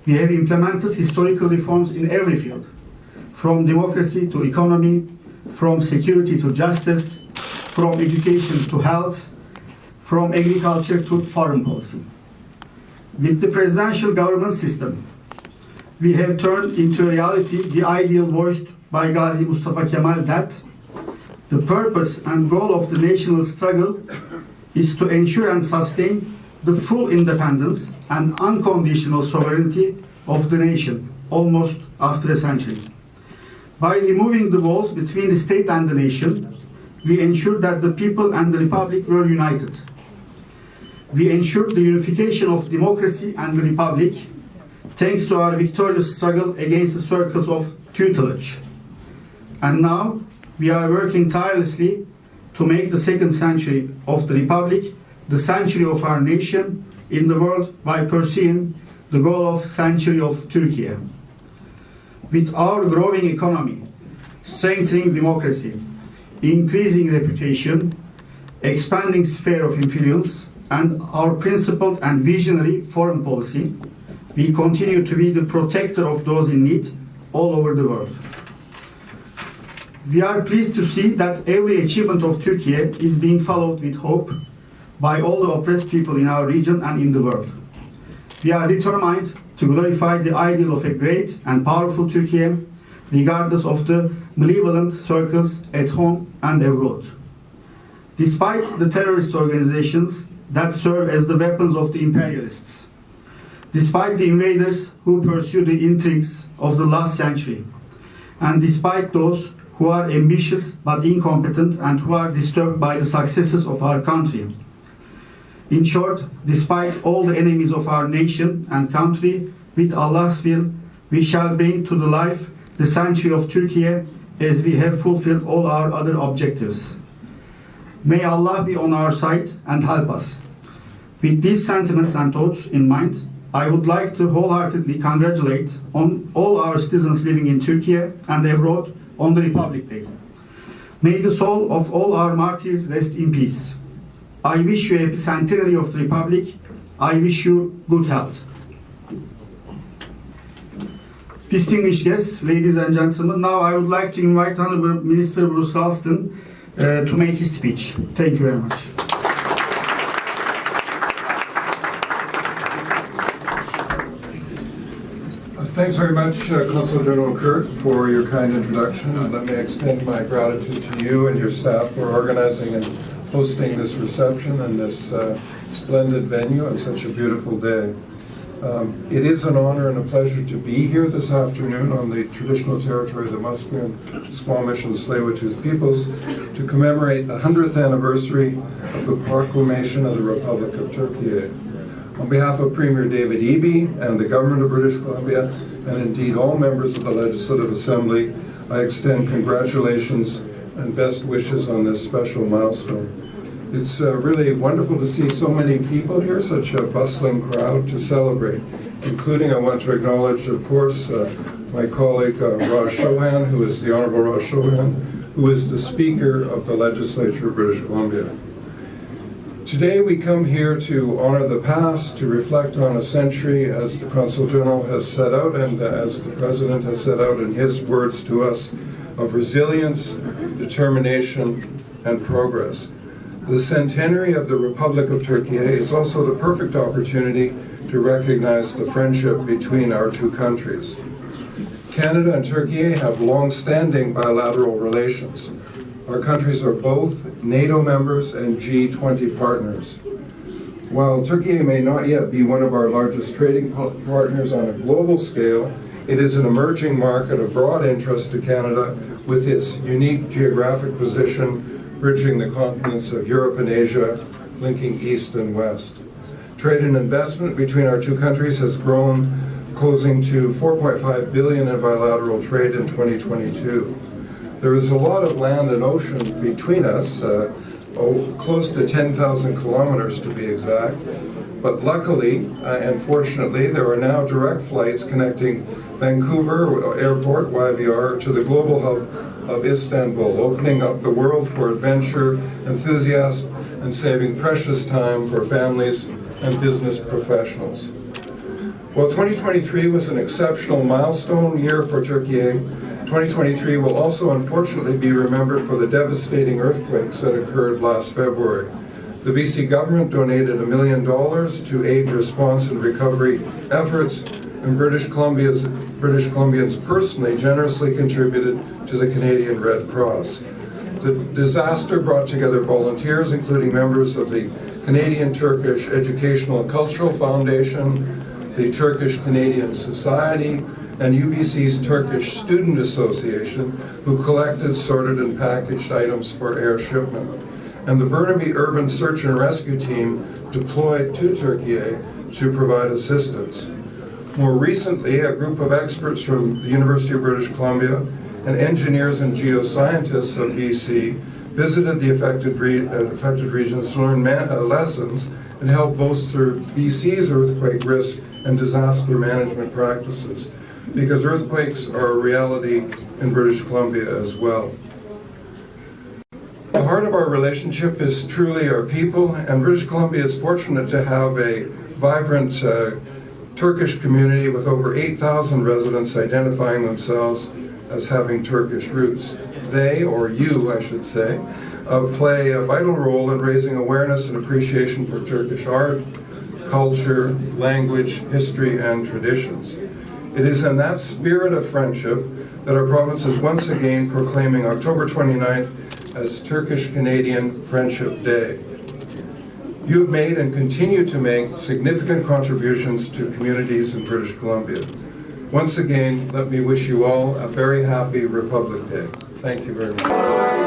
We have implemented historical reforms in every field, from democracy to economy, from security to justice, from education to health, from agriculture to foreign policy. With the presidential government system, we have turned into reality the ideal voiced by Gazi Mustafa Kemal that the purpose and goal of the national struggle is to ensure and sustain the full independence and unconditional sovereignty of the nation, almost after a century. By removing the walls between the state and the nation, we ensured that the people and the republic were united. We ensured the unification of democracy and the republic, thanks to our victorious struggle against the circles of tutelage. And now, we are working tirelessly to make the second century of the republic the century of our nation in the world by pursuing the goal of century of Turkiye. With our growing economy, strengthening democracy, increasing reputation, expanding sphere of influence, and our principled and visionary foreign policy, we continue to be the protector of those in need all over the world. We are pleased to see that every achievement of Turkiye is being followed with hope by all the oppressed people in our region and in the world. We are determined to glorify the ideal of a great and powerful Turkiye, regardless of the malevolent circles at home and abroad. Despite the terrorist organizations that serve as the weapons of the imperialists, despite the invaders who pursue the intrigues of the last century, and despite those who are ambitious but incompetent and who are disturbed by the successes of our country. In short, despite all the enemies of our nation and country, with Allah's will, we shall bring to the life the century of Turkiye as we have fulfilled all our other objectives. May Allah be on our side and help us. With these sentiments and thoughts in mind, I would like to wholeheartedly congratulate on all our citizens living in Turkiye and abroad on the Republic Day. May the soul of all our martyrs rest in peace. I wish you a happy centenary of the Republic. I wish you good health. Distinguished guests, ladies and gentlemen, now I would like to invite Honorable Minister Bruce Ralston to make his speech. Thank you very much. Thanks very much, Consul General Kurt, for your kind introduction. Let me extend my gratitude to you and your staff for organizing and hosting this reception in this splendid venue on such a beautiful day. It is an honor and a pleasure to be here this afternoon on the traditional territory of the Musqueam, Squamish, and Tsleil-Waututh peoples to commemorate the 100th anniversary of the Proclamation of the Republic of Türkiye. On behalf of Premier David Eby and the Government of British Columbia, and indeed all members of the Legislative Assembly, I extend congratulations and best wishes on this special milestone. It's really wonderful to see so many people here, such a bustling crowd to celebrate, including I want to acknowledge, of course, my colleague Raj Chauhan, who is the Honorable Raj Chauhan, who is the Speaker of the Legislature of British Columbia. Today we come here to honor the past, to reflect on a century as the Consul General has set out and as the President has set out in his words to us of resilience, determination, and progress. The centenary of the Republic of Türkiye is also the perfect opportunity to recognize the friendship between our two countries. Canada and Türkiye have long-standing bilateral relations. Our countries are both NATO members and G20 partners. While Türkiye may not yet be one of our largest trading partners on a global scale, it is an emerging market of broad interest to Canada with its unique geographic position bridging the continents of Europe and Asia, linking east and west. Trade and investment between our two countries has grown, closing to $4.5 billion in bilateral trade in 2022. There is a lot of land and ocean between us, close to 10,000 kilometers to be exact. But luckily and fortunately, there are now direct flights connecting Vancouver Airport, YVR, to the global hub of Istanbul, opening up the world for adventure enthusiasts and saving precious time for families and business professionals. While 2023 was an exceptional milestone year for Turkiye, 2023 will also unfortunately be remembered for the devastating earthquakes that occurred last February. The BC government donated $1 million to aid response and recovery efforts, and British Columbians personally generously contributed to the Canadian Red Cross. The disaster brought together volunteers, including members of the Canadian Turkish Educational and Cultural Foundation, the Turkish Canadian Society, and UBC's Turkish Student Association, who collected, sorted, and packaged items for air shipment. And the Burnaby Urban Search and Rescue Team deployed to Turkiye to provide assistance. More recently, a group of experts from the University of British Columbia and engineers and geoscientists of BC visited the affected regions to learn lessons and help bolster BC's earthquake risk and disaster management practices, because earthquakes are a reality in British Columbia as well. The heart of our relationship is truly our people, and British Columbia is fortunate to have a vibrant Turkish community with over 8,000 residents identifying themselves as having Turkish roots. They, or you, I should say, play a vital role in raising awareness and appreciation for Turkish art, culture, language, history, and traditions. It is in that spirit of friendship that our province is once again proclaiming October 29th as Turkish-Canadian Friendship Day. You have made and continue to make significant contributions to communities in British Columbia. Once again, let me wish you all a very happy Republic Day. Thank you very much.